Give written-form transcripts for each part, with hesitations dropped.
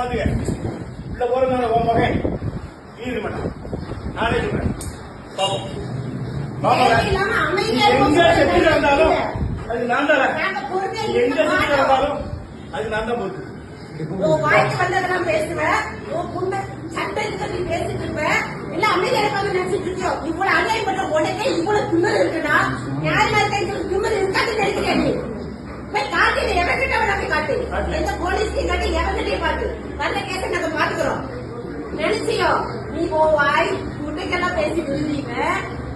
உள்ள போறதுனால உன் மகன் ஈடு மாட்டான். நானே சொல்றேன். எங்க செத்து இருந்தாலும் அது நான் தான். எங்க செத்து இருந்தாலும் அது நான் தான் பொறுத்து. வாய்க்கு வந்ததெல்லாம் பேசுவேன், சட்டத்துக்கு பேசிட்டு இருப்பேன். இல்ல அமைதியா இருப்பாங்க நினைச்சிட்டு இருக்கோம். இவ்வளவு அநியாயம் பண்ற உடனே இவ்வளவு திமிரு இருக்குன்னா நியாயமா இருக்க திமிரு இருக்காது நினைக்கிறேன். போய் காட்டு, எவங்கிட்ட வேணாமே காட்டு, எந்த போலீஸ்க்கு காட்டு, எவங்கிட்டையும் காட்டு. நல்ல கேஸ நாங்க பாத்துக்கிறோம். நினைச்சியோ நீ வாய் முட்டைக்கெல்லாம் பேசிட்டு இருந்தீங்க.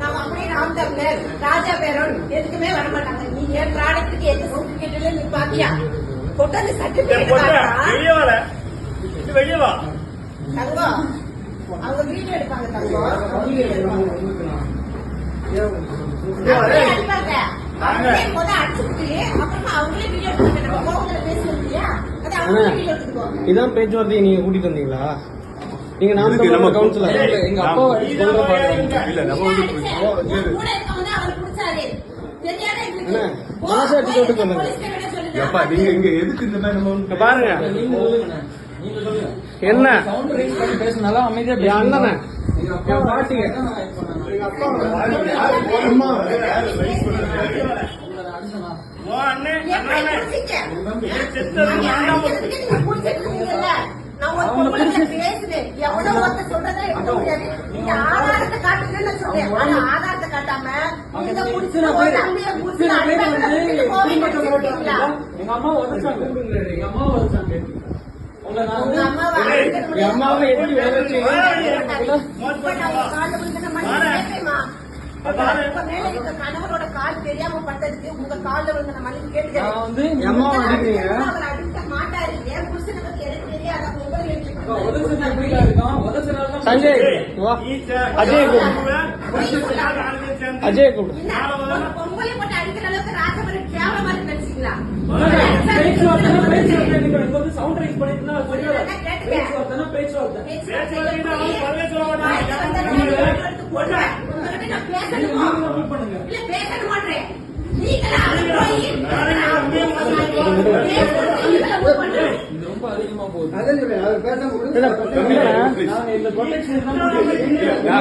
நாம அப்படியே ராம் தமிழர் ராஜா பேரோன் எதுக்குமே வரமாட்டாங்க. நீ என் ப்ராடக்ட்டுக்கு எந்த சர்டிபிகேட்ல நீ பாத்தியா? கொண்டாந்து சர்டிபிகேட் வெளியே வா தங்கம். அவங்க வீடியோ எடுப்பாங்க தங்கம், இதான் பேச்சுவார்த்தை. நீங்க கூட்டிட்டு வந்தீங்களா? நீங்க நாம கவுன்சிலர் எங்க அப்பா மனசாட்சி தொட்டு சொல்லுங்க. நீங்க இங்க எதுக்கு இந்த மாதிரி பாருங்க என்ன பேசினாலும் அமைதியா அண்ணன் பாட்டிங்க ஆதாரத்தை காட்டுன்னு சொல்றேன். ஆதாரத்தை காட்டாம எங்க அம்மா உதச்சாங்க. எங்க அம்மா உதச்சாங்க. அம்மாவை எப்படி கணவரோட கால் தெரியாம பட்டதுக்கு உங்க கால விழுந்த மன்னிப்பு கேட்டுக்கிறேன். மாட்டாரு என் புருஷனை பத்தி எனக்கு தெரியாத சஞ்சய் அஜய் பொங்கலை போட்டு அடிக்கிற அளவுக்கு ராஜபுரம் கேவலமா நினைச்சீங்களா? பேச மாட்டேன்.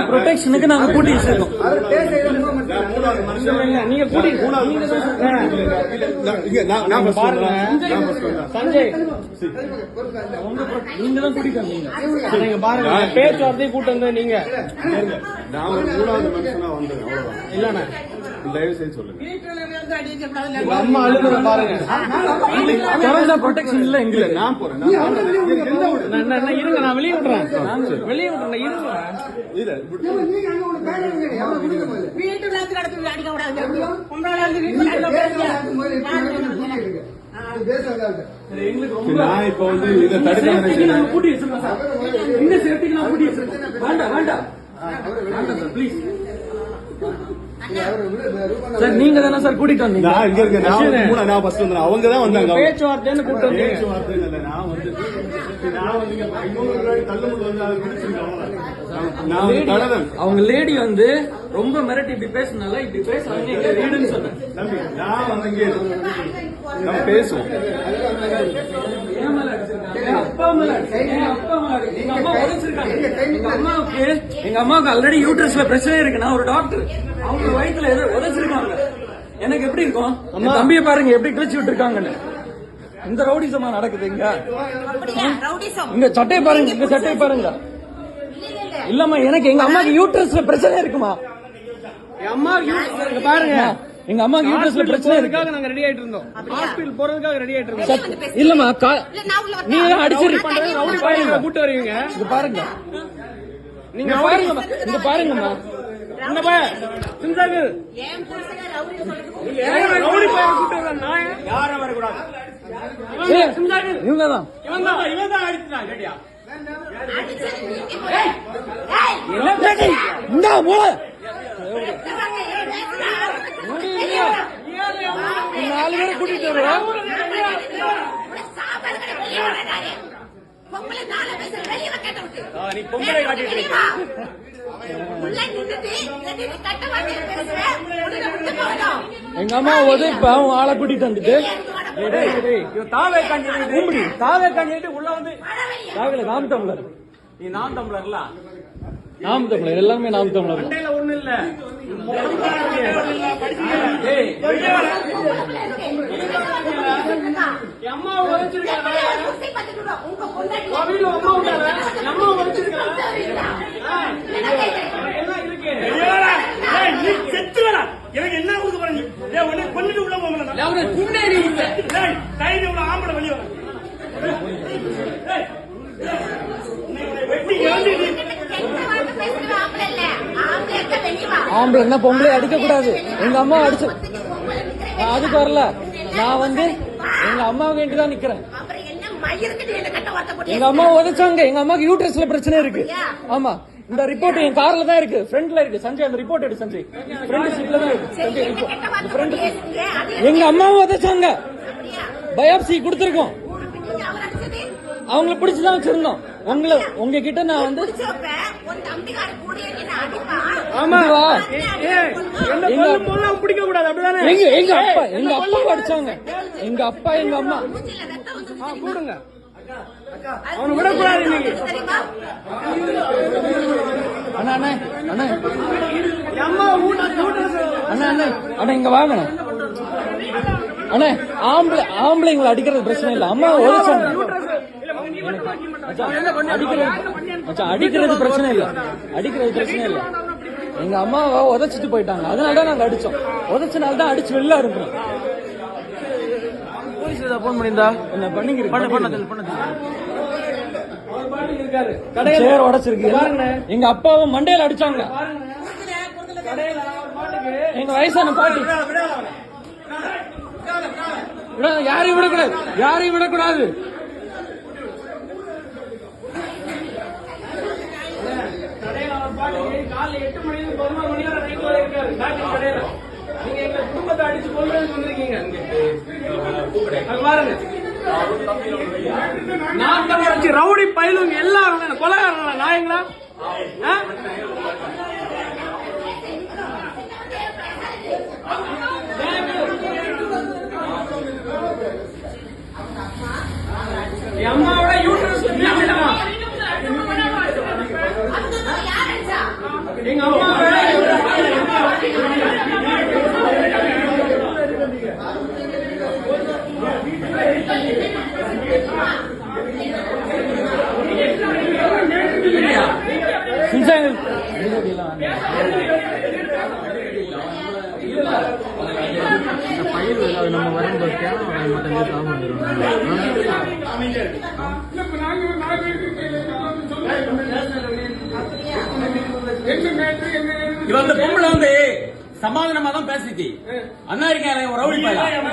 ப்ரொடெக்ஷனுக்கு நாங்க கூட்டி வச்சிருக்கோம். நீங்க கூட்டி சஞ்சய் நீங்க தான் கூட்டிட்டு நீங்க பாருங்க பேச்சுவார்த்தை கூட்டம் வந்து நீங்க இல்லண்ணா தயவு செய்து சொல்லுங்க. அம்மா அழுகுற பாருங்க. ப்ரொடெக்ஷன் இல்ல எங்க நான் போறேன். இருங்க நான் வெளியே விடுறேன். வெளியே விடுறேன் இருங்க. வீட்டுல அடிக்க கூடாது. நான் இப்ப வந்து இதை தடுக்க கூட்டி வச்சிருக்கேன் சார். இந்த சேஃப்டிக்கு நான் கூட்டி வச்சிருக்கேன். வேண்டாம் வேண்டாம் சார் ப்ளீஸ் சார். நீங்க தானே சார் கூட்டிட்டு வந்தீங்க? அவங்க தான் வந்தாங்க. பேச்சுவார்த்தைன்னு கூப்பிட்டு பேச்சுவார்த்தை நான் வந்து அவங்க லேடி வந்து ரொம்ப மிரட்டி இப்படி பேசினால இப்படி பேசுறாங்க. எங்க வீடுன்னு சொன்னேன். நான் வந்து இங்கே நம்ம பேசுவோம். எங்க அம்மாவுக்கு ஆல்ரெடி யூட்ரஸ்ல பிரச்சனை இருக்கு. நான் ஒரு டாக்டர். அவங்க வயிற்றுல ஏதோ உதச்சிருக்காங்க. எனக்கு எப்படி இருக்கும்? தம்பியை பாருங்க எப்படி கிழிச்சு விட்டு இருக்காங்கன்னு. இந்த ரவுடிசமா நடக்குது இங்க. இங்க சட்டையை பாருங்க. இங்க சட்டையை பாருங்க. இல்லம்மா எனக்கு எங்க அம்மாக்கு யூட்ரஸ்ல பிரச்சனை இருக்குமா? எங்க அம்மா பாருங்க. எங்க அம்மாக்கு யூட்ரஸ்ல பிரச்சனை இருக்காக நாங்க ரெடி ஆயிட்டு இருந்தோம். ஹாஸ்பிடல் போறதுக்காக ரெடி ஆயிட்டு இருந்தோம். இல்லம்மா நீங்க அடிச்சு ரவுடி பாருங்க கூட்டு வருவீங்க. இங்க பாருங்க. நீங்க பாருங்கம்மா. இங்க பாருங்கம்மா. இங்க பாரு சிந்தாகு ரவுடி பாரு கூட்டு வர நான் யாரும் வரக்கூடாது. இவங்க தான் இவன் தான் அடிச்சான். கேட்டியா இந்த மூளை 4 பேரை கூட்டிட்டு வருவோம். நீ பொங்கலை காட்டிட்டு இருக்க. எங்க அம்மா உதவி ஆளை கூட்டிட்டு வந்துட்டு தாவே கண்டிட்டு உள்ள வந்து நாம் தமிழர் நீ நாம் தமிழர்ல நாம் தமிழர் எல்லாமே நாம் தமிழர் ஒண்ணு இல்ல அம்மா எனக்கு என்ன கொடுக்க போறீங்க கொண்டுட்டு உள்ள போக ஆம்பளை வெளியே ஆம்பளை என்ன பொம்பளை அடிக்க கூடாது எங்க அம்மா அடிச்சு அதுக்கு வரல நான் வந்து எங்க அம்மாவுக்கு வேண்டி தான் நிக்கிறேன் எங்க அம்மா உதைச்சாங்க எங்க அம்மாக்கு யூட்ரஸ்ல பிரச்சனை இருக்கு ஆமா இந்த ரிப்போர்ட் என் கார்ல தான் இருக்கு ஃப்ரண்ட்ல இருக்கு சஞ்சய் அந்த ரிப்போர்ட் எடு சஞ்சய் ஃப்ரண்ட் சீட்ல தான் இருக்கு சஞ்சய் ரிப்போர்ட் எங்க அம்மாவும் உதைச்சாங்க பயாப்சி கொடுத்திருக்கோம் அவங்கள பிடிச்சுதான் வச்சிருந்தோம் உங்ககிட்ட நான் வந்து ஆமாவா பிடிக்க கூடாது அப்படிதானே எங்க அப்பா அடிச்சாங்க எங்க அப்பா எங்க அம்மா கூடுங்க அவனை விடக்கூடாது இன்னைக்கு அண்ணா அண்ணா அண்ணா அம்மா அண்ணா அண்ணா அண்ணா இங்க வாங்க அண்ணா ஆம்பளைங்களை அடிக்கிறது பிரச்சனை இல்ல அம்மா உதச்சாங்க அடிக்கிறது பிரச்சனை இல்ல எங்க அம்மாவை உதைச்சிட்டு போயிட்டாங்க அதனாலதான் நாங்க அடிச்சோம் உதைச்சனால்தான் அடிச்சு வெளில இருக்கிறோம் போன் பண்ணிருந்தா என்ன சேர் உடைச்சிருக்கு எங்க அப்பாவை மண்டையில அடிச்சாங்க எங்க வயசான பாட்டி யாரையும் விடக்கூடாது காலைல 8 மணி 11 மணி வரை நைட் வரை இருக்காரு கடையில நீங்க எங்க குடும்பத்தை அடிச்சு கொல்றேன்னு வந்திருக்கீங்க பாருங்க நான் தான் ரவுடி பயிலுங்க எல்லாரும் கொலைகாரங்களா நாயங்களா அம்மாவோட யூட்ரஸ் எங்க அம்மா பயிர் நம்ம வரும்போது இவன் அந்த பொம்பளை வந்து சமாதானமா தான் பேசிச்சு அண்ணா இருக்காரு ஒரு ரவுடி பையன்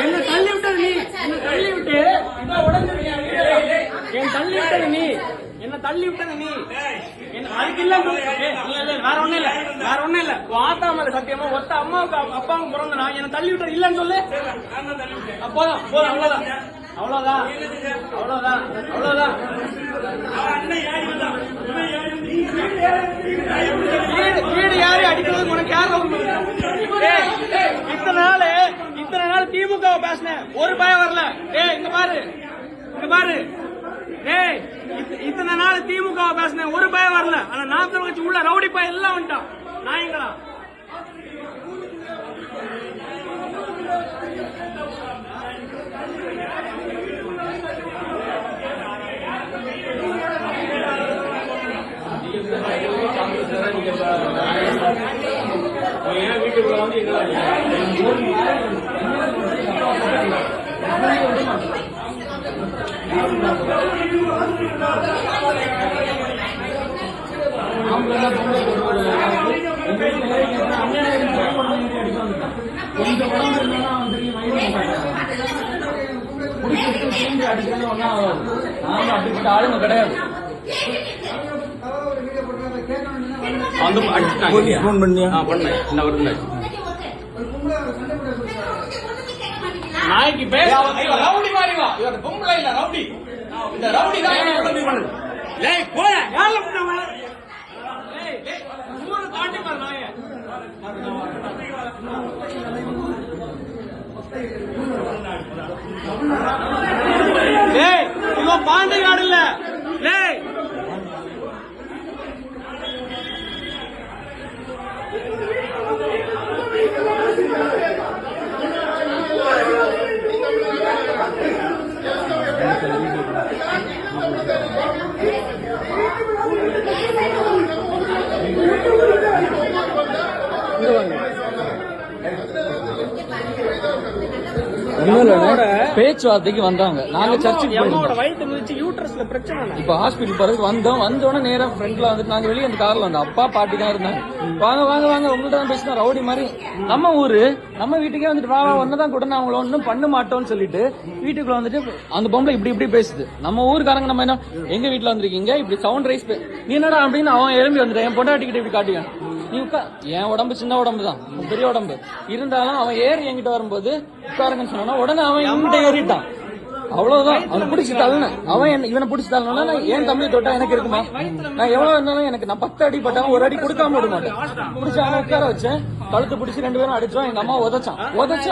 என்ன தள்ளி விட்டது நீ என்ன தள்ளி விட்டு என் தள்ளி விட்டது நீ என்ன தள்ளி விட்டது நீ அதுக்கு இல்ல வேற ஒண்ணும் இல்ல வாத்தாமல சத்தியமா ஒத்த அம்மாவுக்கு அப்பாவுக்கு பிறந்தனா என்ன தள்ளி விட்டது இல்லன்னு சொல்லு போதும் அவ்வளவுதான் வீடு யாரு அடிக்கிறது உனக்கு யாரு இத்தனை நாள் திமுக பேசினேன் ஒரு பயம் வரல இங்க பாரு இத்தனை நாள் திமுக பேசினேன் ஒரு பயம் வரல ஆனா நாற்பது கட்சி உள்ள ரவுடி பயம் எல்லாம் வந்துட்டான் நாயங்களா வீட்டுக்குள்ள வந்து அப்படிப்பட்ட ஆளுங்க கிடையாது நாய்க்கு பேச ரவுடி மாதிரி வா இவர் பொம்பளை இல்ல ரவுடி இந்த ரவுடி தான் போய தாண்டி பாரு நாய டேய் இவன் பாண்டி காடு இல்ல டேய் பேச்சுவார்த்தைக்கு வந்தாங்க. நாங்க சர்ச்சுக்கு அம்மாவோட வயிற்று மிதிச்சு யூட்ரஸ்ல பிரச்சனை. இப்ப ஹாஸ்பிட்டல் போறதுக்கு வந்தோடனே நேரா ஃப்ரண்ட்ல வந்துட்டு நாங்க வெளியே அந்த கார்ல வந்தோம். அப்பா பாட்டி தான் இருந்தாங்க. வாங்க வாங்க வாங்க உங்கள்ட்ட தான் பேசினா ரவுடி மாதிரி. நம்ம ஊரு நம்ம வீட்டுக்கே வந்துட்டு வா ஒன்னதான் கூட நான் அவங்கள ஒன்னும் பண்ண மாட்டோம்னு சொல்லிட்டு வீட்டுக்குள்ள வந்துட்டு அந்த பொம்பளை இப்படி பேசுது. நம்ம ஊருக்காரங்க நம்ம என்ன எங்க வீட்டுல வந்திருக்கீங்க இப்படி சவுண்ட் ரைஸ் நீ என்னடா அப்படின்னு அவன் எழும்பி வந்துட்டு என் பொண்டாட்டிக்கிட்ட இப்படி காட்டிக்கான். நீ என் உடம்பு சின்ன உடம்பு தான் பெரிய உடம்பு இருந்தாலும் அவன் ஏறி என்கிட்ட வரும்போது உட்காருங்கன்னு சொன்னா உடனே அவன் என்கிட்ட ஏறிட்டான். அவ்வளவுதான். அவனை பிடிச்சி தள்ளனேன். அவன் இவனை பிடிச்சி தள்ளனா ஏன் தம்பி தொட்டா எனக்கு இருக்குமா? நான் எவ்வளவு இருந்தாலும் எனக்கு நான் 10 அடி பட்டாலும் ஒரு அடி கொடுக்காம விட மாட்டேன். பிடிச்சி அவனை உட்கார வச்சேன். கழுத்து பிடிச்சி 2 பேரும் அடிச்சோம். எங்க அம்மா உதச்சு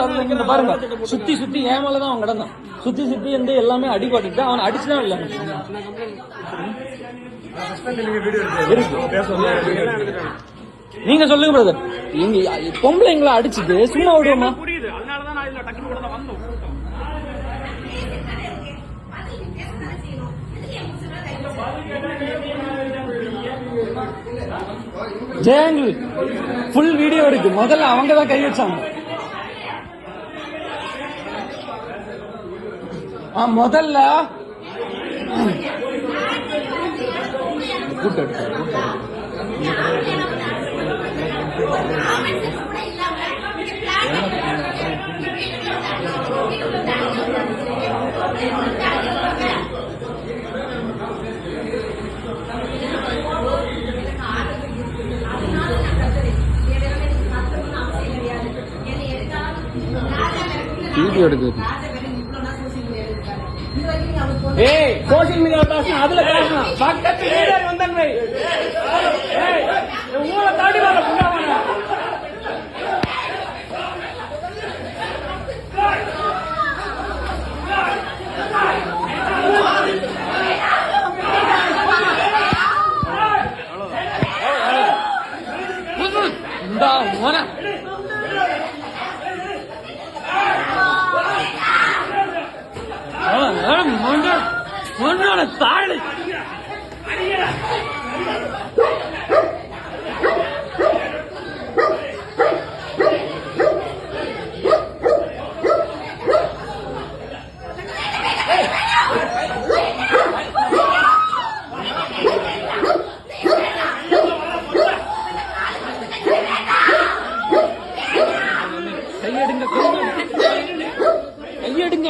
அதுல இங்க பாருங்க சுத்தி என் மேலதான் அவன் கிடந்தான். சுத்தி இருந்து எல்லாமே அடிபட்டு அவன் அடிச்சுதான் இல்ல. நீங்க சொல்லுங்க பிரதர். எங்க பொம்பளைங்களை அடிச்சுட்டு சும்மா விடுவோமா? புரியுது. அதனாலதான் நான் இதுல டக்குனு கூட வந்தோம். ஜெயங்கள் ஃபுல் வீடியோ இருக்கு. முதல்ல அவங்க தான் கை வச்சாங்க. முதல்ல வீடியோ எடுக்குது. ஏய் சோசியல் மீடியால பேசணும். அதுல பேசணும். பக்கத்து வீடர் வந்தாங்க. ஏய் ஊரை தாண்டி வர புண்டாவாங்க. இந்த மோன தாழ் கையெடுங்க.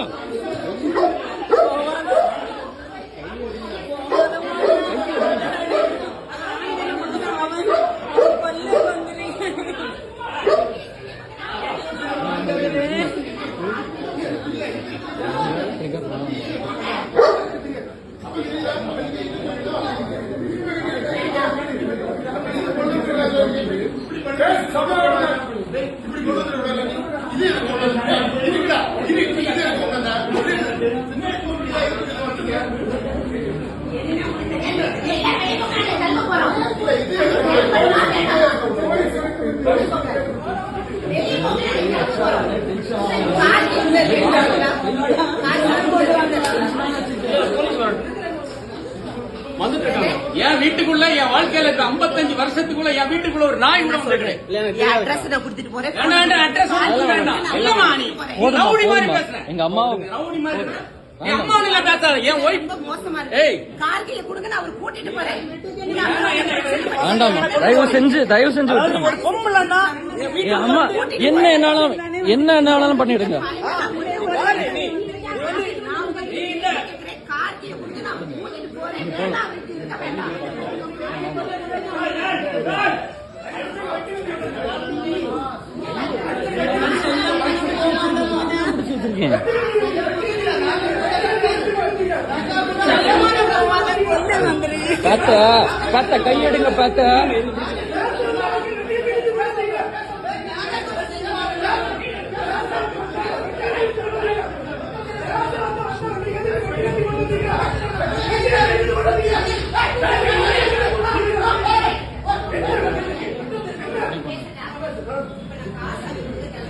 என் வீட்டுக்குள்ள என் வாழ்க்கையில இருக்க 55 வருஷத்துக்குள்ள என் வீட்டுக்குள்ள ஒரு நாய் கூட வந்து எங்க அம்மா என் அம்மா பேசாத என் ஒய்ஃப் வேண்டாமா தயவு செஞ்சு அம்மா என்ன என்னாலும் பண்ணிடுங்க. பாத்த கையெடுங்க பாத்த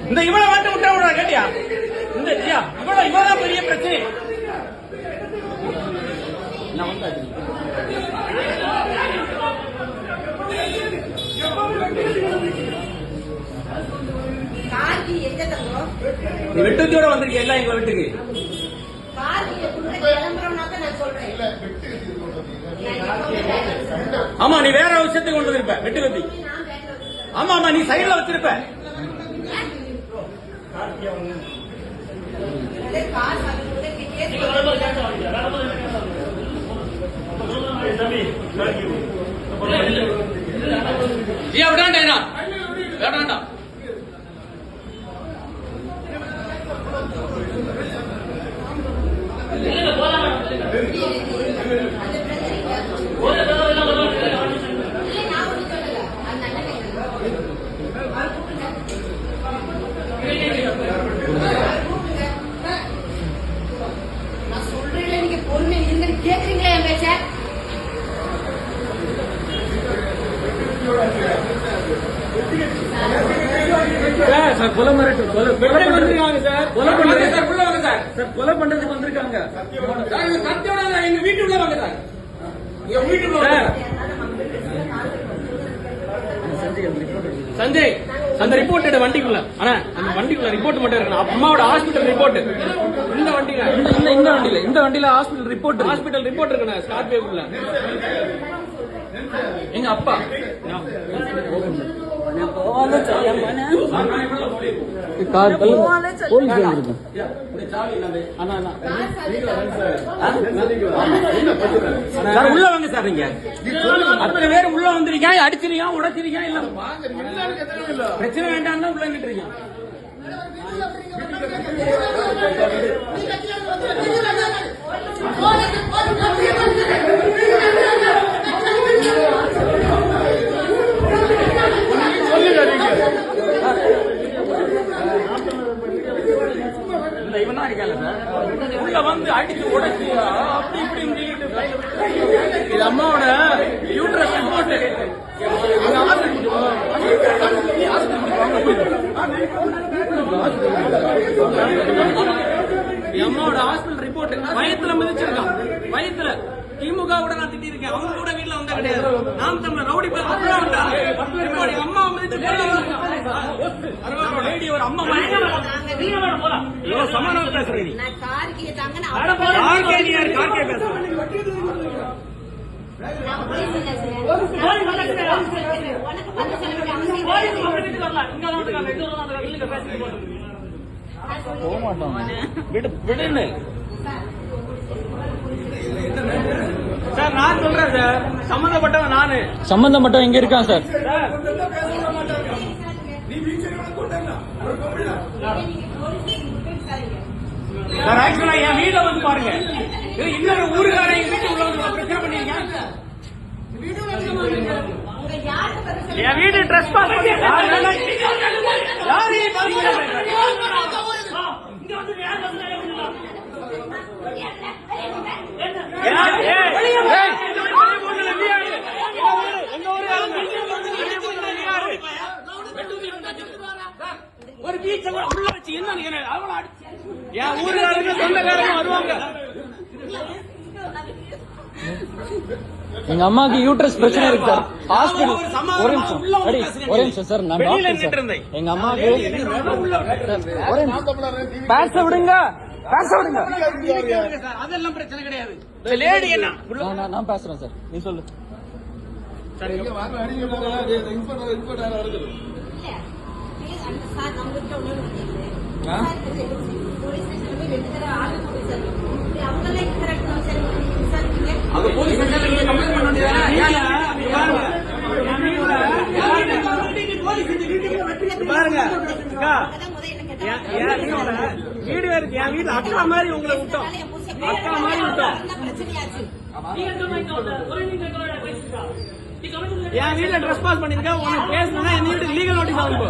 இந்த இவளை மட்டும் விட்டா விடுறா கேட்டியா? இந்த இவதான் பெரிய பிரச்சனை. கார்த்தி எங்க தங்கம்? நீ வெட்டத்தோட வந்திருக்க எல்லாம் எங்க வீட்டுக்கு. கார்த்தி கிளம்புறோம்னாக்க நான் சொல்றேன். ஆமா நீ வேற விஷயத்துக்கு கொண்டு வந்திருப்ப வெட்டு கத்தி. ஆமா ஆமா நீ சைடுல வச்சிருப்ப. வேண்டாண்டா வேண்டாண்டா நான் சொல்றேன், நீங்க பொண்ணு இருந்து கேக்குறீங்களா என் பேச்ச? சார் கொலை மிரட்டு கொலை பண்றாங்க சார். கொலை பண்றாங்க சார். உள்ள வாங்க சார். சார் கொலை பண்றதுக்கு வந்திருக்காங்க. கத்தியோட எங்க வீட்டுக்குள்ள வாங்க சார். எங்க வீட்டுக்குள்ள சார் சஞ்சய் அந்த ரிப்போர்ட் எடு வண்டிக்குள்ள. ஆனா அந்த வண்டிக்குள்ள ரிப்போர்ட் மட்டும் இருக்கணும். அம்மாவோட ஹாஸ்பிட்டல் ரிப்போர்ட் இந்த வண்டியில இந்த வண்டியில ஹாஸ்பிட்டல் ரிப்போர்ட் இருக்கணும். ஸ்கார்பியோக்குள்ள எங்க அப்பா சார் உள்ள வாங்க சார். நீங்க அத்தனை பேர் உள்ள வந்திருக்கீங்க, அடிச்சிருக்கீங்க, உடைச்சிருக்கீங்க. இல்ல பிரச்சனை வேண்டாம் உள்ள நின்றுறீங்க. இவன் தான் இருக்காங்க சார். உள்ள வந்து அடிச்சு உடைச்சு அப்படி இப்படி இது அம்மாவோட யூட்ரஸ் ரிப்போர்ட். அம்மாவோட ஹாஸ்பிட்டல் ரிப்போர்ட் வயத்துல மிதிச்சிருக்கான். வயத்துல திமுக கூட நான் திட்டிருக்கேன். அவங்க கூட வீட்டுல வந்தா கிடையாது. நாம் தமிழர் ரவுடி பேர் அம்மா லேடி ஒரு அம்மா சமாதானம் பேசுறேன். நான் கார்த்தியை தாங்க விடுன்னு சார் நான் சொல்றேன் சார். சம்பந்தப்பட்டவன் நானு. சம்பந்தப்பட்டவன் எங்க இருக்கான் சார்? சார் ஆக்சுவலா என் வீட வந்து பாருங்க. இன்னொரு ஊருக்காரன் எங்க வீட்டு உள்ள வந்து பிரச்சனை பண்ணீங்க. என் வீடு ட்ரெஸ் பாஸ் பண்ணி ஒரு பீச்ச உள்ள வச்சு என்ன என் ஊருக்காரங்க சொந்தக்காரங்க வருவாங்க. எங்க அம்மாக்கு யூட்ரஸ் பிரச்சனை இருக்கு சார். ஹாஸ்பிடல் ஒரு நிமிஷம் சார். நான் டாக்டர் சார். எங்க அம்மாக்கு பேச விடுங்க. அதெல்லாம் பிரச்சனை கிடையாது. லேடி என்ன நான் பேசுறேன் சார். நீ சொல்லு. பாருங்க வீடு இருக்கு. என் வீட்டு அக்கா மாதிரி உங்களை விட்டோம். அக்கா மாதிரி விட்டோம். என் வீட்டுல ட்ரெஸ் பாஸ் பண்ணிருக்க உனக்கு பேசணும்னா என் வீட்டுக்கு லீகல் நோட்டீஸ் ஆகும்.